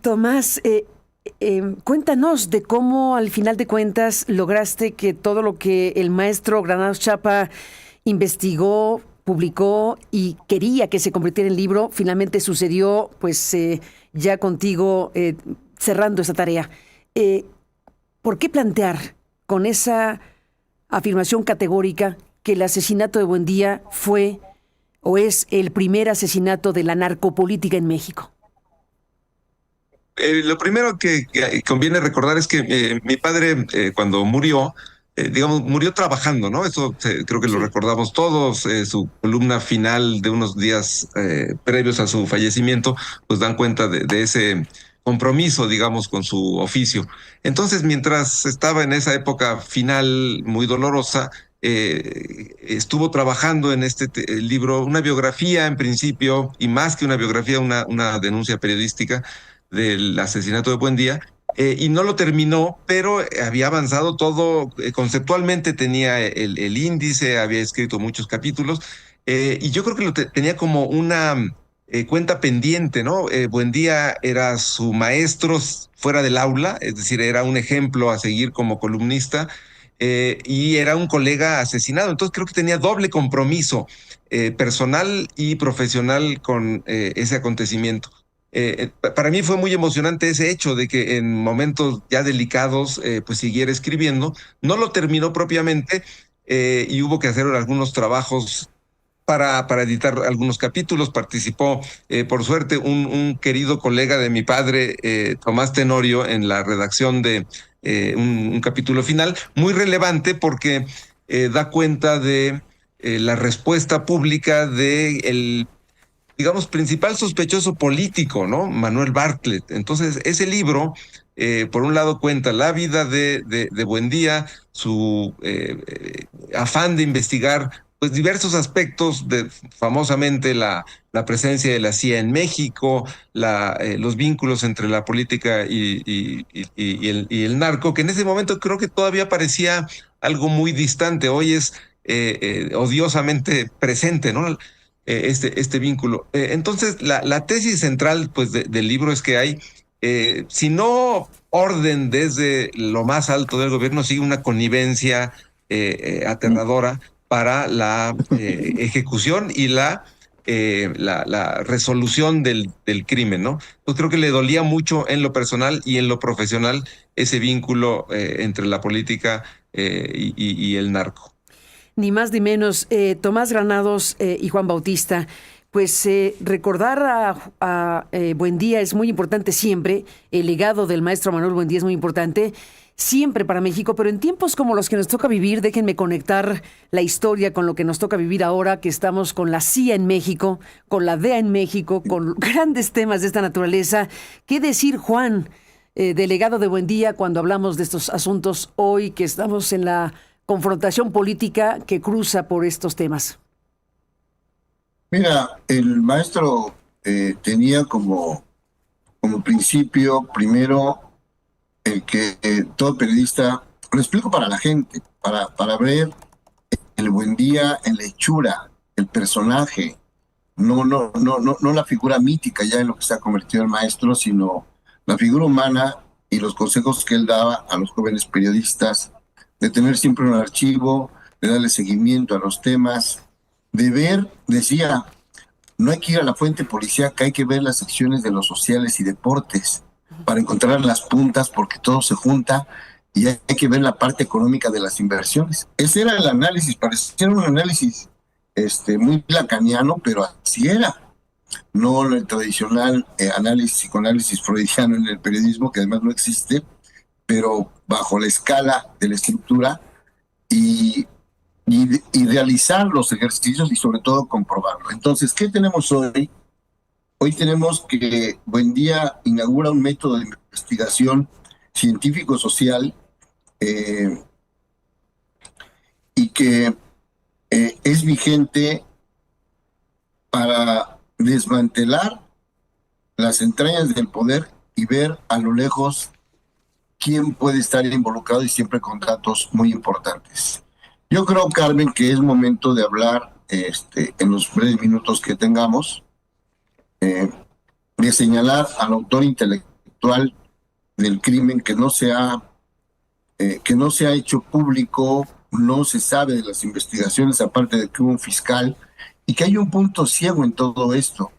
Tomás, cuéntanos de cómo al final de cuentas lograste que todo lo que el maestro Granados Chapa investigó, publicó y quería que se convirtiera en libro, finalmente sucedió, pues ya contigo cerrando esa tarea. Eh, ¿Por qué plantear con esa afirmación categórica que el asesinato de Buendía fue o es el primer asesinato de la narcopolítica en México? Lo primero que conviene recordar es que mi padre, cuando murió, digamos, murió trabajando, ¿no? Eso creo que lo Sí. recordamos todos. Su columna final de unos días previos a su fallecimiento, pues dan cuenta de ese compromiso, digamos, con su oficio. Entonces, mientras estaba en esa época final muy dolorosa, estuvo trabajando en este libro, una biografía en principio, y más que una biografía, una denuncia periodística del asesinato de Buendía, y no lo terminó, pero había avanzado todo, conceptualmente tenía el índice, había escrito muchos capítulos, y yo creo que tenía como una cuenta pendiente, ¿no? Buendía era su maestro fuera del aula, es decir, era un ejemplo a seguir como columnista, y era un colega asesinado, entonces creo que tenía doble compromiso personal y profesional con ese acontecimiento. Para mí fue muy emocionante ese hecho de que en momentos ya delicados, pues siguiera escribiendo. No lo terminó propiamente, y hubo que hacer algunos trabajos para editar algunos capítulos. Participó, por suerte, un querido colega de mi padre, Tomás Tenorio, en la redacción de un capítulo final, muy relevante porque da cuenta de la respuesta pública de digamos, principal sospechoso político, ¿no? Manuel Bartlett. Entonces, ese libro, por un lado, cuenta la vida de Buendía, su afán de investigar, pues, diversos aspectos de, famosamente, la presencia de la CIA en México, los vínculos entre la política y el narco, que en ese momento creo que todavía parecía algo muy distante. Hoy es odiosamente presente, ¿no? Este vínculo. Entonces, la tesis central, pues, del libro es que hay, si no orden desde lo más alto del gobierno, sí una connivencia aterradora para la ejecución y la resolución del crimen, ¿no? Pues creo que le dolía mucho en lo personal y en lo profesional ese vínculo entre la política y el narco. Ni más ni menos, Tomás Granados y Juan Bautista. Pues recordar a Buendía es muy importante siempre, el legado del maestro Manuel Buendía es muy importante, siempre para México, pero en tiempos como los que nos toca vivir, déjenme conectar la historia con lo que nos toca vivir ahora, que estamos con la CIA en México, con la DEA en México, con grandes temas de esta naturaleza. ¿Qué decir, Juan, delegado de Buendía, cuando hablamos de estos asuntos hoy que estamos en la confrontación política que cruza por estos temas? Mira, el maestro tenía como principio, primero, el que todo periodista, lo explico para la gente, para ver el Buendía en la hechura, el personaje, no la figura mítica ya en lo que se ha convertido el maestro, sino la figura humana y los consejos que él daba a los jóvenes periodistas, de tener siempre un archivo, de darle seguimiento a los temas, de ver, decía, no hay que ir a la fuente policíaca, hay que ver las secciones de los sociales y deportes para encontrar las puntas porque todo se junta y hay que ver la parte económica de las inversiones. Ese era el análisis, parecía un análisis muy lacaniano, pero así era. No el tradicional análisis, psicoanálisis freudiano en el periodismo, que además no existe, pero bajo la escala de la estructura y, y realizar los ejercicios y sobre todo comprobarlo. Entonces, ¿qué tenemos hoy? Hoy tenemos que Buendía inaugura un método de investigación científico-social eh, y que es vigente para desmantelar las entrañas del poder y ver a lo lejos quién puede estar involucrado y siempre con datos muy importantes. Yo creo, Carmen, que es momento de hablar en los breves minutos que tengamos, de señalar al autor intelectual actual del crimen que no se ha hecho público, no se sabe de las investigaciones, aparte de que hubo un fiscal, y que hay un punto ciego en todo esto.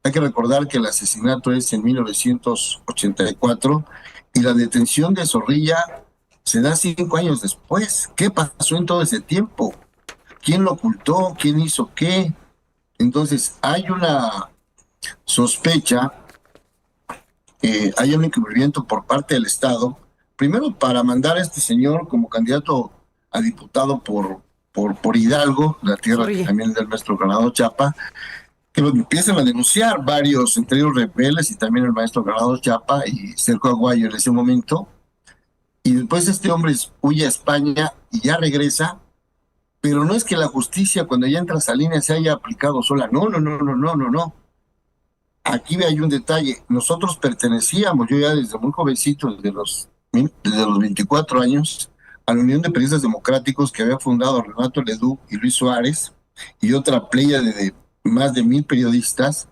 Hay que recordar que el asesinato es en 1984 y la detención de Zorrilla se da 5 años después. ¿Qué pasó en todo ese tiempo? ¿Quién lo ocultó? ¿Quién hizo qué? Entonces, hay una sospecha, hay un encubrimiento por parte del Estado, primero para mandar a este señor como candidato a diputado por Hidalgo, la tierra también del maestro Granado Chapa, que lo empiezan a denunciar varios, entre ellos rebeldes y también el maestro Granado Chapa y Cerco Aguayo en ese momento. Y después este hombre huye a España y ya regresa, pero no es que la justicia cuando ya entra a Salinas se haya aplicado sola, no. Aquí hay un detalle, nosotros pertenecíamos, yo ya desde muy jovencito, desde los 24 años, a la Unión de Periodistas Democráticos que había fundado Renato Leduc y Luis Suárez, y otra playa de más de 1,000 periodistas,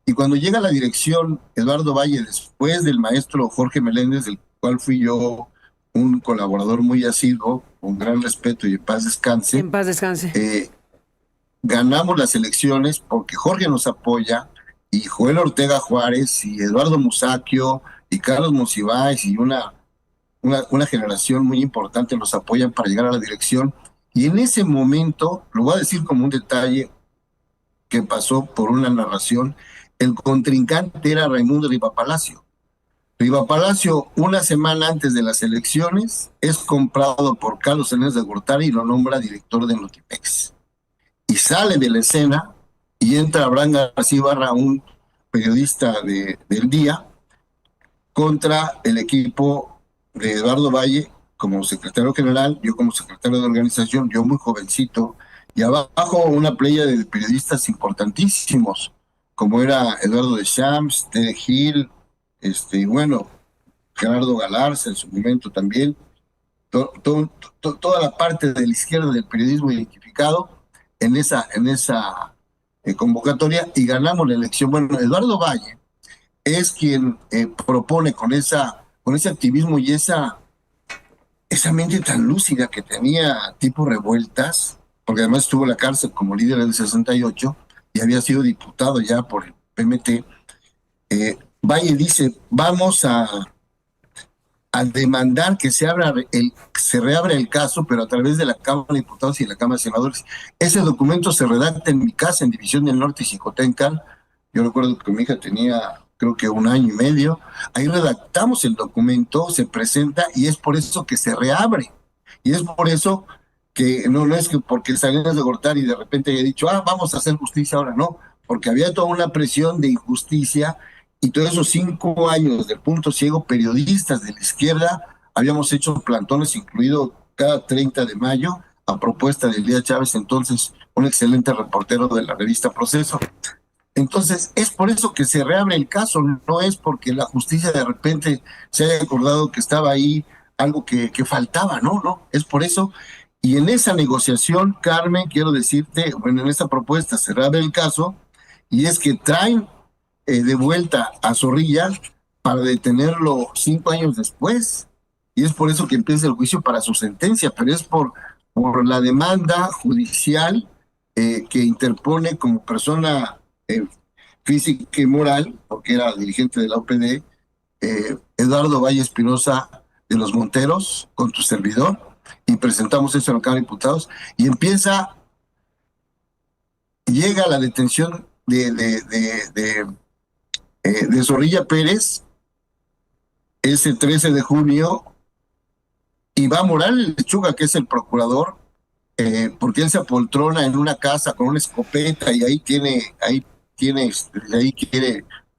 y cuando llega a la dirección Eduardo Valle, después del maestro Jorge Meléndez, del cual fui yo un colaborador muy asiduo, con gran respeto y en paz descanse. En paz descanse. Ganamos las elecciones porque Jorge nos apoya, y Joel Ortega Juárez, y Eduardo Musacchio, y Carlos Monsiváis, y una generación muy importante nos apoyan para llegar a la dirección. Y en ese momento, lo voy a decir como un detalle que pasó por una narración, el contrincante era Raimundo Riva Palacio. Riva Palacio, una semana antes de las elecciones, es comprado por Carlos Salinas de Gortari y lo nombra director de Notimex. Y sale de la escena y entra Abraham García Ibarra, un periodista del Día, contra el equipo de Eduardo Valle como secretario general, yo como secretario de organización, yo muy jovencito, y abajo una playa de periodistas importantísimos, como era Eduardo Deschamps, Ted Gil, y bueno, Gerardo Galarza en su momento también, toda la parte de la izquierda del periodismo identificado en esa convocatoria, y ganamos la elección. Bueno, Eduardo Valle es quien propone con ese activismo y esa mente tan lúcida que tenía, tipo revueltas, porque además estuvo en la cárcel como líder del 68 y había sido diputado ya por el PMT. Valle dice, vamos a demandar que se reabra el caso, pero a través de la Cámara de Diputados y la Cámara de Senadores. Ese documento se redacta en mi casa, en División del Norte y Xicoténcal. Yo recuerdo que mi hija tenía, creo que 1 año y medio. Ahí redactamos el documento, se presenta, y es por eso que se reabre. Y es por eso que no es que porque Salinas de Gortari de repente haya dicho, vamos a hacer justicia ahora, no, porque había toda una presión de injusticia, y todos esos 5 años del punto ciego, periodistas de la izquierda, habíamos hecho plantones, incluido cada 30 de mayo, a propuesta de Elías Chávez, entonces un excelente reportero de la revista Proceso. Entonces, es por eso que se reabre el caso, no es porque la justicia de repente se haya acordado que estaba ahí algo que faltaba, no, es por eso. Y en esa negociación, Carmen, quiero decirte, bueno, en esta propuesta se reabre el caso, y es que traen de vuelta a Zorrilla para detenerlo 5 años después, y es por eso que empieza el juicio para su sentencia, pero es por la demanda judicial que interpone como persona física y moral, porque era dirigente de la OPD, Eduardo Valle Espinosa de los Monteros, con tu servidor, y presentamos eso en la Cámara de Diputados, y llega la detención de Zorrilla Pérez ese 13 de junio, y va Morales Lechuga, que es el procurador, porque él se apoltrona en una casa con una escopeta, y ahí quiere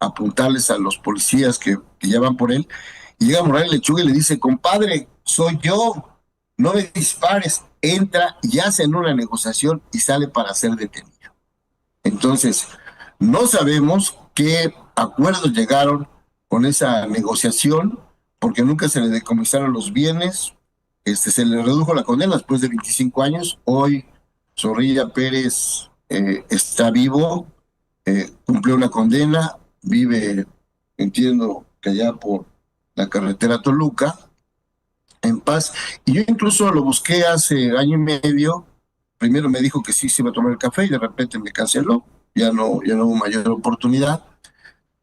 apuntarles a los policías que ya van por él, y llega Morales Lechuga y le dice, compadre, soy yo, no me dispares. Entra y hace una negociación y sale para ser detenido. Entonces, no sabemos qué acuerdos llegaron con esa negociación, porque nunca se le decomisaron los bienes, se le redujo la condena después de 25 años. Hoy Zorrilla Pérez está vivo, cumplió una condena, vive, entiendo, que allá por la carretera Toluca, en paz. Y yo incluso lo busqué hace año y medio. Primero me dijo que sí se iba a tomar el café y de repente me canceló. Ya no hubo mayor oportunidad.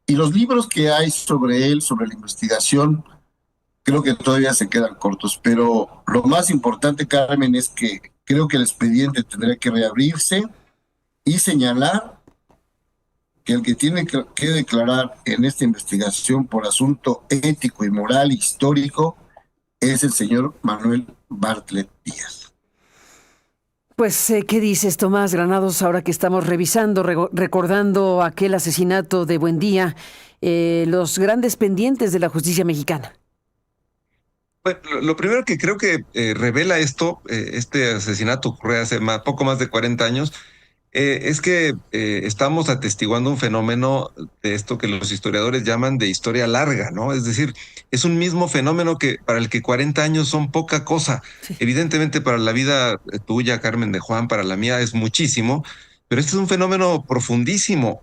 Y los libros que hay sobre él, sobre la investigación, creo que todavía se quedan cortos. Pero lo más importante, Carmen, es que creo que el expediente tendría que reabrirse y señalar que el que tiene que declarar en esta investigación por asunto ético y moral histórico es el señor Manuel Bartlett Díaz. Pues, ¿qué dices, Tomás Granados, ahora que estamos revisando, recordando aquel asesinato de Buendía, los grandes pendientes de la justicia mexicana? Bueno, lo primero que creo que revela esto, este asesinato ocurrió hace poco más de 40 años, es que estamos atestiguando un fenómeno de esto que los historiadores llaman de historia larga, ¿no? Es decir, es un mismo fenómeno que para el que 40 años son poca cosa. Sí. Evidentemente para la vida tuya, Carmen, de Juan, para la mía es muchísimo, pero este es un fenómeno profundísimo.